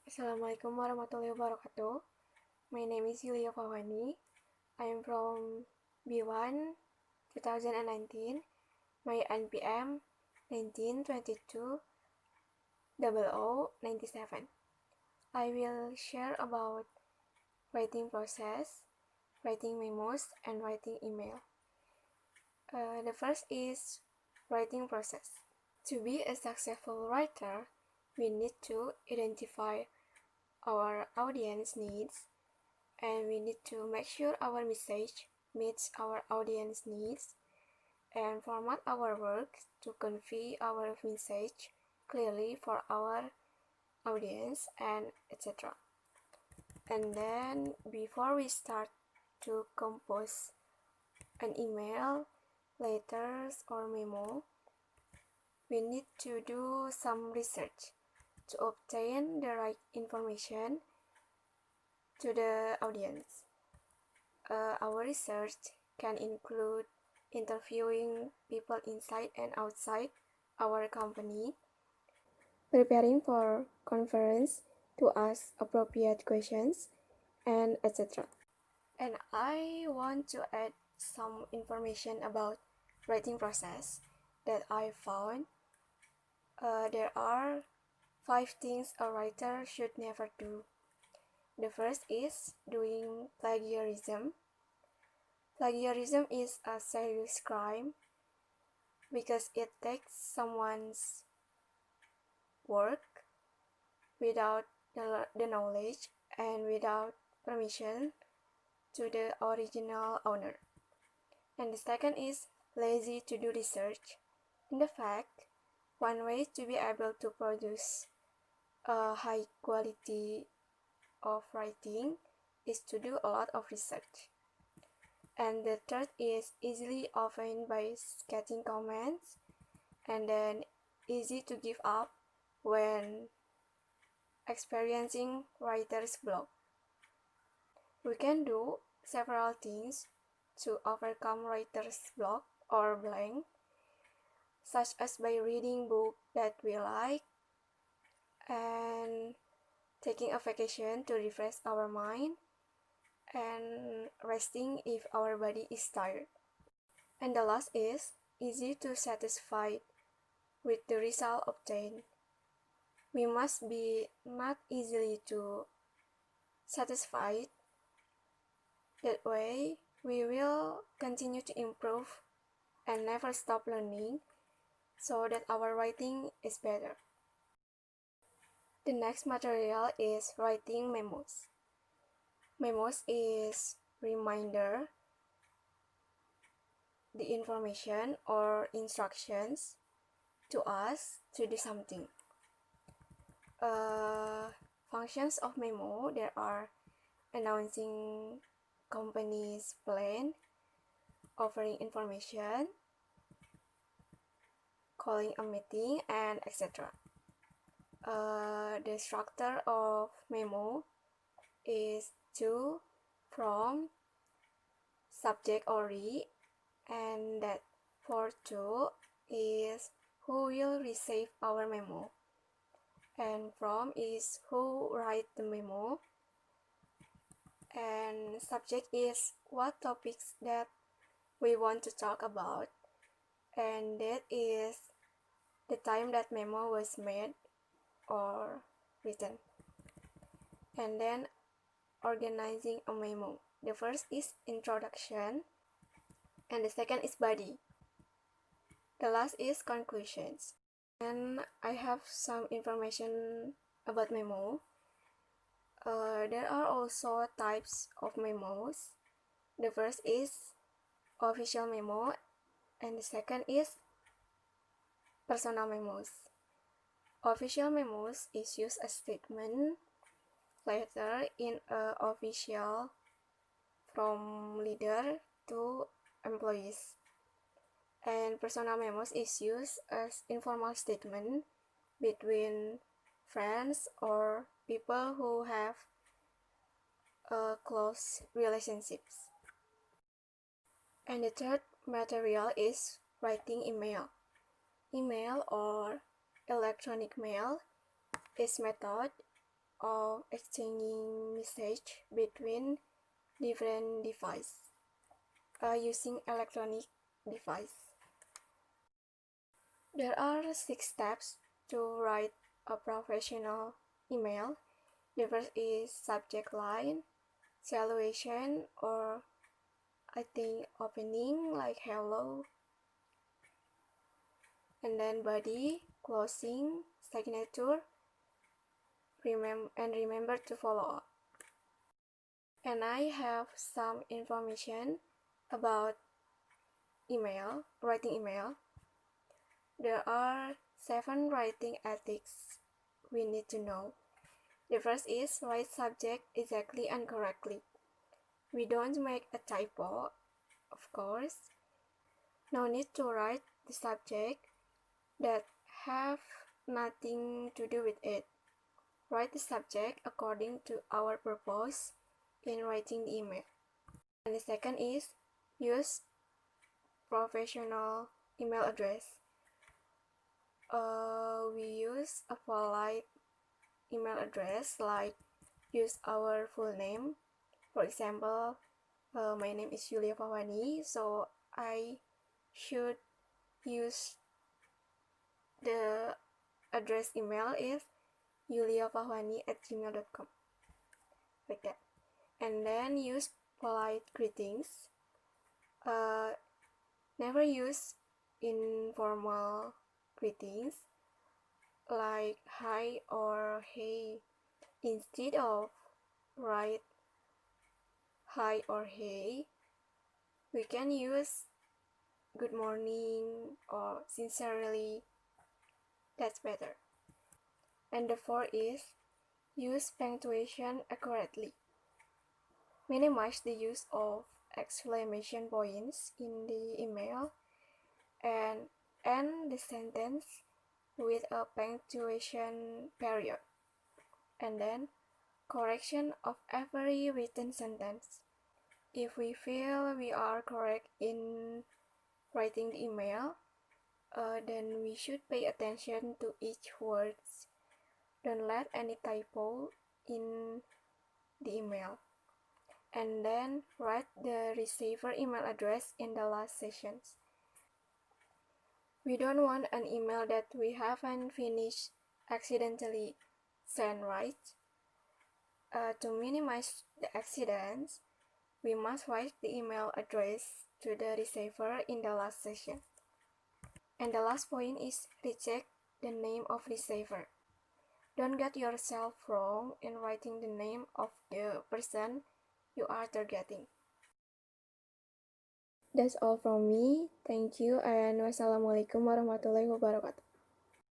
Assalamualaikum warahmatullahi wabarakatuh. My name is Yulia Fawani. I am from B1 2019. My NPM 1922 0097. I will share about writing process, writing memos, and writing email. The first is writing process. To be a successful writer, we need to identify our audience needs, and we need to make sure our message meets our audience needs, and format our work to convey our message clearly for our audience, and etc. And then before we start to compose an email, letters, or memo, we need to do some research to obtain the right information to the audience. Our research can include interviewing people inside and outside our company, preparing for conference to ask appropriate questions, and etc. And I want to add some information about writing process that I found. There are 5 things a writer should never do. The first is doing plagiarism. Plagiarism is a serious crime because it takes someone's work without the knowledge and without permission to the original owner. And the second is lazy to do research. In fact, one way to be able to produce a high quality of writing is to do a lot of research. And the third is easily offended by scathing comments, and then easy to give up when experiencing writer's block. We can do several things to overcome writer's block or blank, such as by reading books that we like and taking a vacation to refresh our mind, and resting if our body is tired. And the last is easy to satisfied with the result obtained. We must be not easily to satisfied. That way, we will continue to improve and never stop learning so that our writing is better. The next material is writing memos. Memos is reminder, the information or instructions to us to do something. Functions of memo, there are announcing company's plan, offering information, calling a meeting, and etc. The structure of memo is to, from, subject or re, and that for to is who will receive our memo, and from is who write the memo, and subject is what topics that we want to talk about, and that is the time that memo was made or written. And then organizing a memo. The first is introduction, and the second is body. The last is conclusions. And I have some information about memo. There are also types of memos. The first is official memo, and the second is personal memos. Official memos issues a statement, letter in a official from leader to employees. And personal memos is used as informal statement between friends or people who have close relationships. And the third material is writing email. Email or electronic mail is method of exchanging message between different devices using electronic device. There are 6 steps to write a professional email. The first is subject line, salutation, or I think opening like hello, and then body, closing, signature, and remember to follow up. And I have some information about writing email. There are 7 writing ethics we need to know. The first is write subject exactly and correctly. We don't make a typo, of course. No need to write the subject that have nothing to do with it. Write the subject according to our purpose in writing the email. And the second is use professional email address. We use a polite email address, like use our full name. For example, my name is Yulia Fahwani, so I should use the address email is yuliafahwani@gmail.com, like that. And then use polite greetings. Never use informal greetings like hi or hey. Instead of write hi or hey, we can use good morning or sincerely. That's better. And the fourth is use punctuation accurately. Minimize the use of exclamation points in the email and end the sentence with a punctuation period. And then correction of every written sentence. If we feel we are correct in writing the email, then we should pay attention to each word. Don't let any typo in the email. And then write the receiver email address in the last sessions. We don't want an email that we haven't finished accidentally sent, right? To minimize the accidents, we must write the email address to the receiver in the last session. And the last point is recheck the name of receiver. Don't get yourself wrong in writing the name of the person you are targeting. That's all from me. Thank you and wassalamualaikum warahmatullahi wabarakatuh.